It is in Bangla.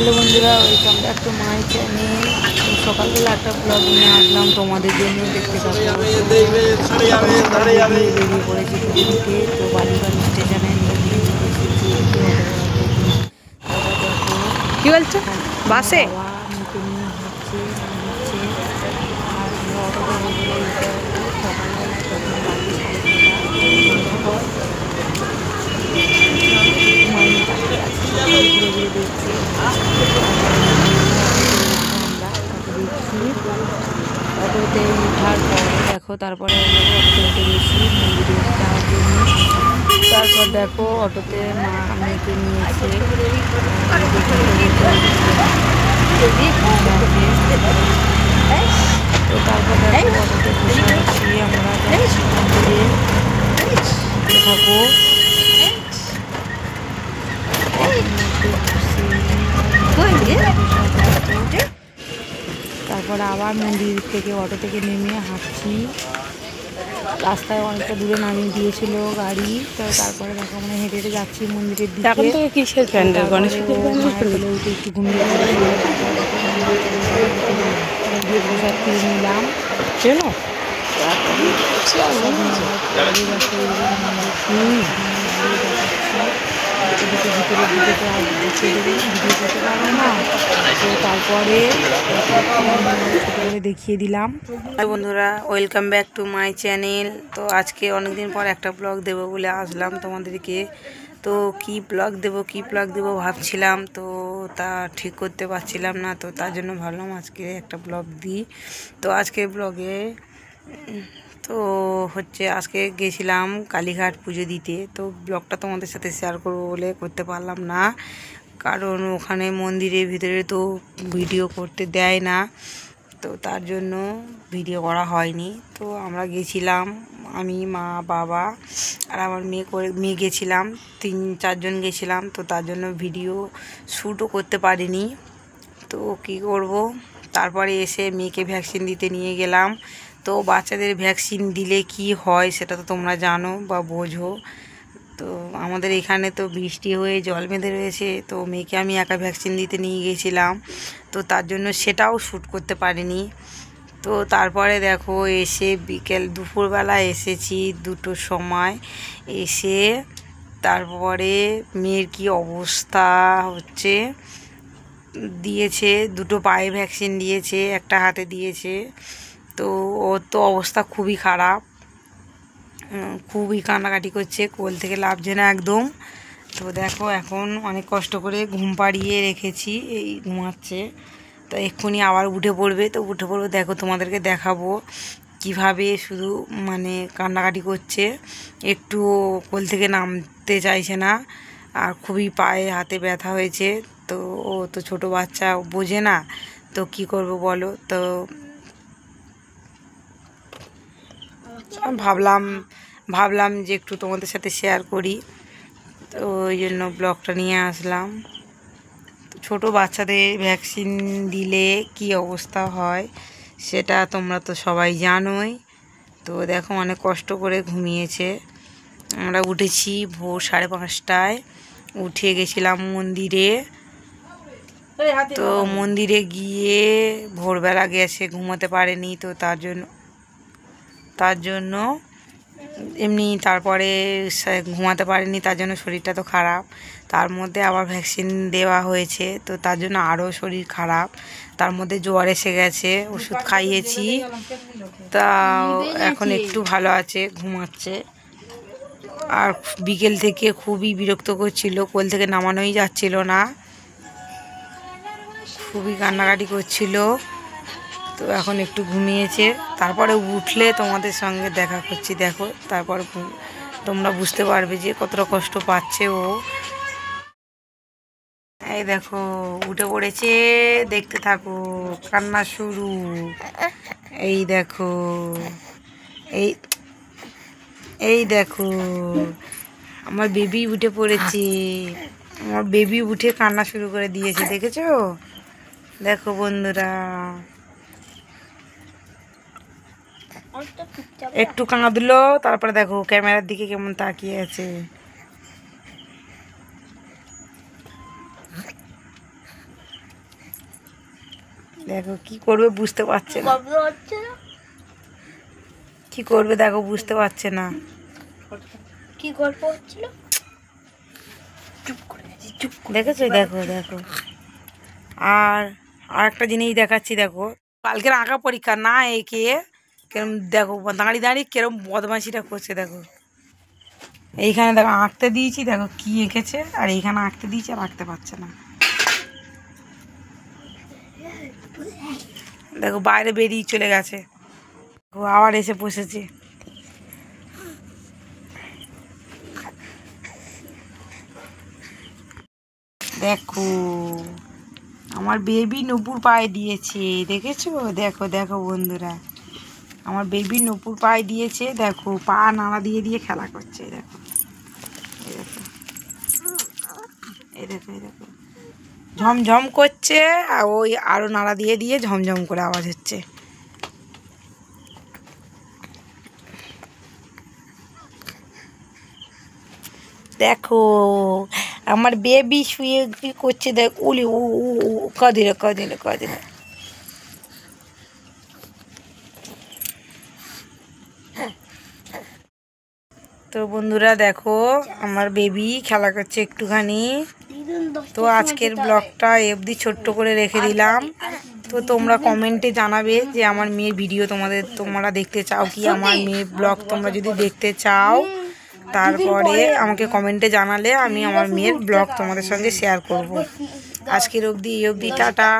হ্যালো বন্ধুরা, welcome back to my channel. তো সকালবেলা একটা ব্লগ নিয়ে আসলাম তোমাদের জন্য, দেখতে পাবো। সকাল সকাল বেরিয়ে পড়েছি পিকনিকে। তো বালিগঞ্জ স্টেশনে গিয়ে চলে এসেছি অটো করার জন্য। তারপর দেখো কি বলছো বাসে বাবা মুখে নিয়ে হাঁটছে আর আমরা অটোতে বসে উঠে আসবো। সকালবেলা তখন বাজে 6:30। ঘুমাইনি, তাকিয়ে আছে, ঘুরে ঘুরে দেখছে। অটোতে উঠার পরে দেখো, তারপরে অটোতে উঠে গেছি মন্দিরে যাওয়ার জন্য। তারপর দেখো অটোতে মা মেয়েকে নিয়েছে, তো তারপর দেখো অটোতে বসে আছি আমরা, যাচ্ছি মন্দিরে। থাকো তারপরে আবার মন্দির থেকে অটো থেকে নেমে হাঁটছি। রাস্তায় অনেকটা দূরে নামিয়ে দিয়েছিল গাড়ি, তো তারপরে দেখো আমরা হেঁটে হেঁটে যাচ্ছি মন্দিরের দিকে। এখন থেকে কিসের প্যান্ডেল? গণেশ মায়ের কোলে উঠে একটু ঘুমিয়ে পড়েছিল। তারপরে দেখো মন্দিরে চলে গেলাম, গিয়ে প্রসাদ খেয়ে নিলাম। কেন ভিতরের দিকে তো আর ভিডিও করতে পারবো না, তো তারপরে ছোটো করে দেখিয়ে দিলাম। বন্ধুরা, welcome back to my channel. তো আজকে অনেকদিন পর একটা ব্লগ দেবো বলে আসলাম তোমাদেরকে। তো কি ব্লগ দেবো ভাবছিলাম, তো তা ঠিক করতে পারছিলাম না, তো তার জন্য ভাবলাম আজকে একটা ব্লগ দিই। তো আজকে ব্লগে তো হচ্ছে আজকে গেছিলাম কালীঘাট পুজো দিতে। তো ব্লগটা তোমাদের সাথে শেয়ার করবো বলে করতে পারলাম না, কারণ ওখানে মন্দিরের ভিতরে তো ভিডিও করতে দেয় না, তো তার জন্য ভিডিও করা হয়নি। তো আমরা গেছিলাম, আমি, মা, বাবা আর আমার মেয়ে গেছিলাম, 3-4 জন গেছিলাম। তো তার জন্য ভিডিও শ্যুটও করতে পারিনি। তো কি করব, তারপরে এসে মেয়েকে ভ্যাকসিন দিতে নিয়ে গেলাম। তো বাচ্চাদের ভ্যাকসিন দিলে কি হয় সেটা তো তোমরা জানো বা বোঝো। তো আমাদের এখানে তো বৃষ্টি হয়ে জল বেঁধে রয়েছে, তো মেয়েকে আমি একা ভ্যাকসিন দিতে নিয়ে গেছিলাম, তো তার জন্য সেটাও শ্যুট করতে পারিনি। তো তারপরে দেখো এসে দুপুরবেলা এসেছি 2টোর সময় এসে, তারপরে মেয়ের কি অবস্থা হচ্ছে, দিয়েছে 2টো পায়ে ভ্যাকসিন দিয়েছে, একটা হাতে দিয়েছে। তো ওর তো অবস্থা খুবই খারাপ, খুবই কান্নাকাটি করছে, কোল থেকে লাফছে না একদম। তো দেখো এখন অনেক কষ্ট করে ঘুম পাড়িয়ে রেখেছি, এই ঘুমাচ্ছে। তো এক্ষুনি আবার উঠে পড়বে, তো উঠে পড়বে দেখো তোমাদেরকে দেখাবো কিভাবে শুধু মানে কান্নাকাটি করছে, একটু কোল থেকে নামতে চাইছে না, আর খুবই পায়ে হাতে ব্যথা হয়েছে। তো ও তো ছোটো বাচ্চা, বোঝে না, তো কি করব বলো। তো ভাবলাম যে একটু তোমাদের সাথে শেয়ার করি, তো ওই জন্য ব্লগটা নিয়ে আসলাম। তো ছোটো বাচ্চাদের ভ্যাকসিন দিলে কি অবস্থা হয় সেটা তোমরা তো সবাই জানোই। তো দেখো অনেক কষ্ট করে ঘুমিয়েছে। আমরা উঠেছি ভোর 5:30টায়, উঠে গেছিলাম মন্দিরে। তো মন্দিরে গিয়ে ভোরবেলা গেছে, ঘুমোতে পারেনি, তো তার জন্য এমনি তারপরে ঘুমাতে পারেনি, তার জন্য শরীরটা তো খারাপ, তার মধ্যে আবার ভ্যাকসিন দেওয়া হয়েছে, তো তার জন্য আরও শরীর খারাপ, তার মধ্যে জ্বর এসে গেছে, ওষুধ খাইয়েছি, তা এখন একটু ভালো আছে, ঘুমাচ্ছে। আর বিকেল থেকে খুবই বিরক্ত করছিল, কোল থেকে নামানোই যাচ্ছিল না, খুবই কান্নাকাটি করছিল। তো এখন একটু ঘুমিয়েছে, তারপরে উঠলে তোমাদের সঙ্গে দেখা করছি, দেখো তারপর তোমরা বুঝতে পারবে যে কতটা কষ্ট পাচ্ছে ও। এই দেখো উঠে পড়েছে, দেখতে থাকো, কান্না শুরু। এই দেখো, এই এই দেখো আমার বেবি উঠে পড়েছে, আমার বেবি উঠে কান্না শুরু করে দিয়েছে, দেখেছো? দেখো বন্ধুরা, একটু কাঁদলো, তারপরে দেখো ক্যামেরার দিকে কেমন তাকিয়ে আছে। দেখো কি করবে বুঝতে পারছে না, কি করবে দেখো বুঝতে পারছে না। কি গল্প হচ্ছিল? দেখেছো, দেখো দেখো। আর একটা জিনিস দেখাচ্ছি, দেখো কালকের আঁকা পরীক্ষা না এঁকে কেরম দেখো দাঁড়িয়ে দাঁড়িয়ে কেরম বদমাইশিটা করছে দেখো। এইখানে দেখো আঁকতে দিয়েছি, দেখো কি এঁকেছে, আর এইখানে আঁকতে দিয়েছি আর আঁকতে পারছে না। দেখো বাইরে বেরিয়ে চলে গেছে, ও আবার এসে বসেছে। দেখো আমার বেবি নূপুর পায়ে দিয়েছে, দেখেছো? দেখো দেখো বন্ধুরা, আমার বেবি নূপুর পায়ে দিয়েছে, দেখো পা নাড়া দিয়ে দিয়ে খেলা করছে। দেখো এই দেখো, এই দেখো, এই দেখো ঝমঝম করছে, আর ওই আরো নাড়া দিয়ে দিয়ে ঝমঝম করে আওয়াজ হচ্ছে। দেখো আমার বেবি শুয়ে কি করছে, দেখ উলি উ কাঁদিলে কাঁদিলে কাঁদিলে। তো বন্ধুরা দেখো আমার বেবি খেলা করছে একটুখানি। তো আজকের ব্লগটা অবধি ছোট্ট করে রেখে দিলাম। তো তোমরা কমেন্টে জানাবে যে আমার মেয়ের ভিডিও তোমরা দেখতে চাও কি, আমার মেয়ের ব্লগ তোমরা যদি দেখতে চাও তারপরে আমাকে কমেন্টে জানালে আমি আমার মেয়ের ব্লগ তোমাদের সঙ্গে শেয়ার করব। আজকের অবধি টাটা।